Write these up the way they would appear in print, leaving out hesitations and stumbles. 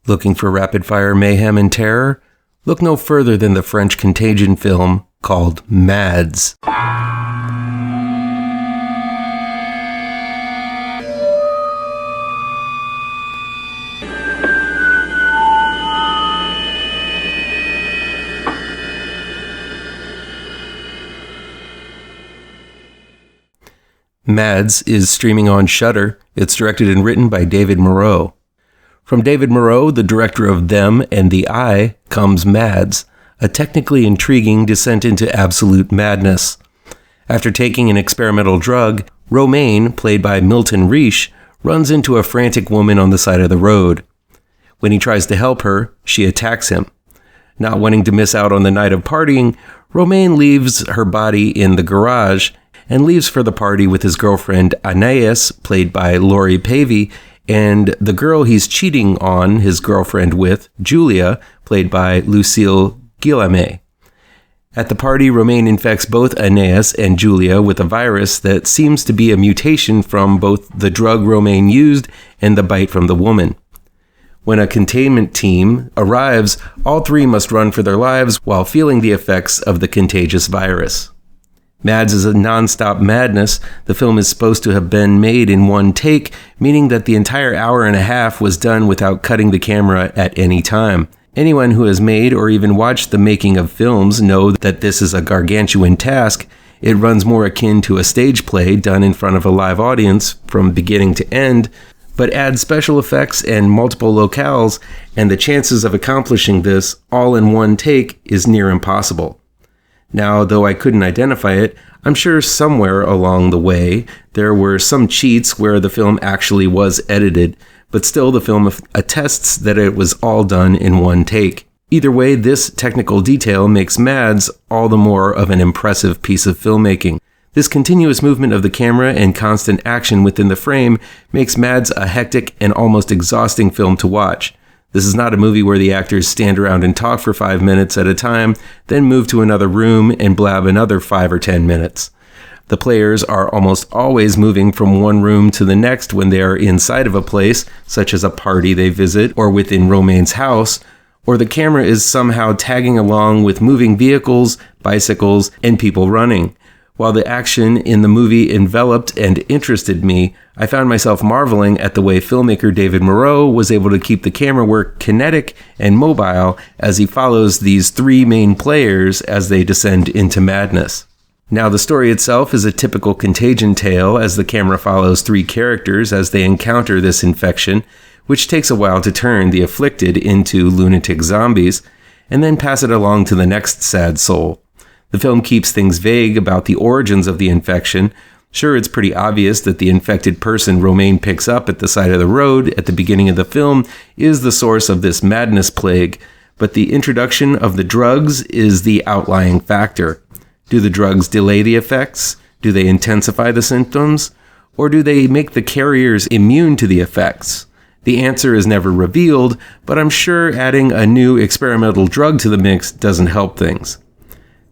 Looking for rapid-fire mayhem and terror? Look no further than the French contagion film called MADS. MADS is streaming on Shudder. It's directed and written by David Moreau. From David Moreau, the director of Them and the Eye, comes MADS, a technically intriguing descent into absolute madness. After taking an experimental drug, Romain, played by Milton Riche, runs into a frantic woman on the side of the road. When he tries to help her, she attacks him. Not wanting to miss out on the night of partying, Romain leaves her body in the garage and leaves for the party with his girlfriend Anais, played by Laurie Pavey, and the girl he's cheating on his girlfriend with, Julia, played by Lucille Guillemette. At the party, Romain infects both Anais and Julia with a virus that seems to be a mutation from both the drug Romain used and the bite from the woman. When a containment team arrives, all three must run for their lives while feeling the effects of the contagious virus. MADS is a non-stop madness. The film is supposed to have been made in one take, meaning that the entire hour and a half was done without cutting the camera at any time. Anyone who has made or even watched the making of films know that this is a gargantuan task. It runs more akin to a stage play done in front of a live audience from beginning to end, but adds special effects and multiple locales, and the chances of accomplishing this all in one take is near impossible. Now, though I couldn't identify it, I'm sure somewhere along the way there were some cheats where the film actually was edited, but still the film attests that it was all done in one take. Either way, this technical detail makes MADS all the more of an impressive piece of filmmaking. This continuous movement of the camera and constant action within the frame makes MADS a hectic and almost exhausting film to watch. This is not a movie where the actors stand around and talk for 5 minutes at a time, then move to another room and blab another 5 or 10 minutes. The players are almost always moving from one room to the next when they are inside of a place, such as a party they visit or within Romain's house, or the camera is somehow tagging along with moving vehicles, bicycles, and people running. While the action in the movie enveloped and interested me, I found myself marveling at the way filmmaker David Moreau was able to keep the camera work kinetic and mobile as he follows these three main players as they descend into madness. Now, the story itself is a typical contagion tale as the camera follows three characters as they encounter this infection, which takes a while to turn the afflicted into lunatic zombies, and then pass it along to the next sad soul. The film keeps things vague about the origins of the infection. Sure, it's pretty obvious that the infected person Romain picks up at the side of the road at the beginning of the film is the source of this madness plague, but the introduction of the drugs is the outlying factor. Do the drugs delay the effects? Do they intensify the symptoms? Or do they make the carriers immune to the effects? The answer is never revealed, but I'm sure adding a new experimental drug to the mix doesn't help things.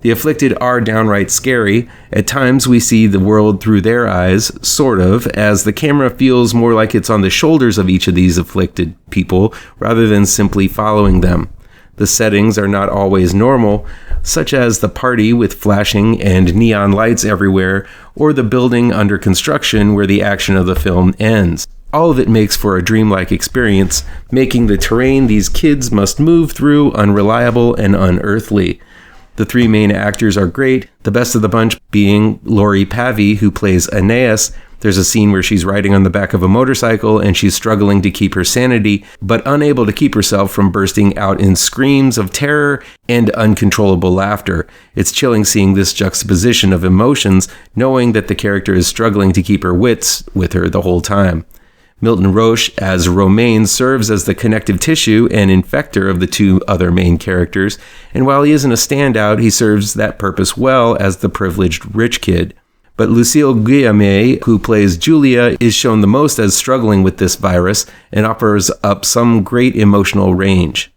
The afflicted are downright scary. At times we see the world through their eyes, sort of, as the camera feels more like it's on the shoulders of each of these afflicted people rather than simply following them. The settings are not always normal, such as the party with flashing and neon lights everywhere, or the building under construction where the action of the film ends. All of it makes for a dreamlike experience, making the terrain these kids must move through unreliable and unearthly. The three main actors are great, the best of the bunch being Laurie Pavey, who plays Anais. There's a scene where she's riding on the back of a motorcycle and she's struggling to keep her sanity, but unable to keep herself from bursting out in screams of terror and uncontrollable laughter. It's chilling seeing this juxtaposition of emotions, knowing that the character is struggling to keep her wits with her the whole time. Milton Riche as Romain serves as the connective tissue and infector of the two other main characters, and while he isn't a standout, he serves that purpose well as the privileged rich kid. But Lucille Guillemette, who plays Julia, is shown the most as struggling with this virus and offers up some great emotional range.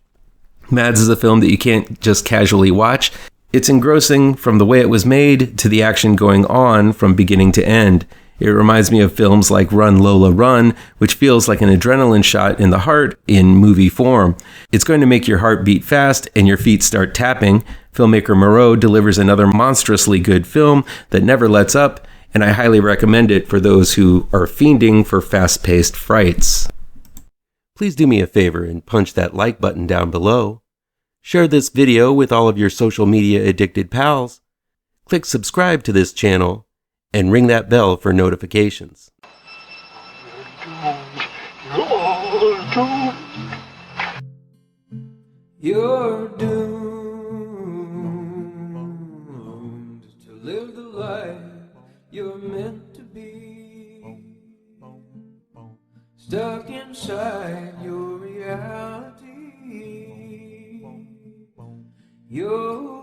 MADS is a film that you can't just casually watch. It's engrossing from the way it was made to the action going on from beginning to end. It reminds me of films like Run Lola Run, which feels like an adrenaline shot in the heart in movie form. It's going to make your heart beat fast and your feet start tapping. Filmmaker Moreau delivers another monstrously good film that never lets up, and I highly recommend it for those who are fiending for fast-paced frights. Please do me a favor and punch that like button down below. Share this video with all of your social media addicted pals. Click subscribe to this channel and ring that bell for notifications. You're doomed to live the life you're meant to be, stuck inside your reality. You're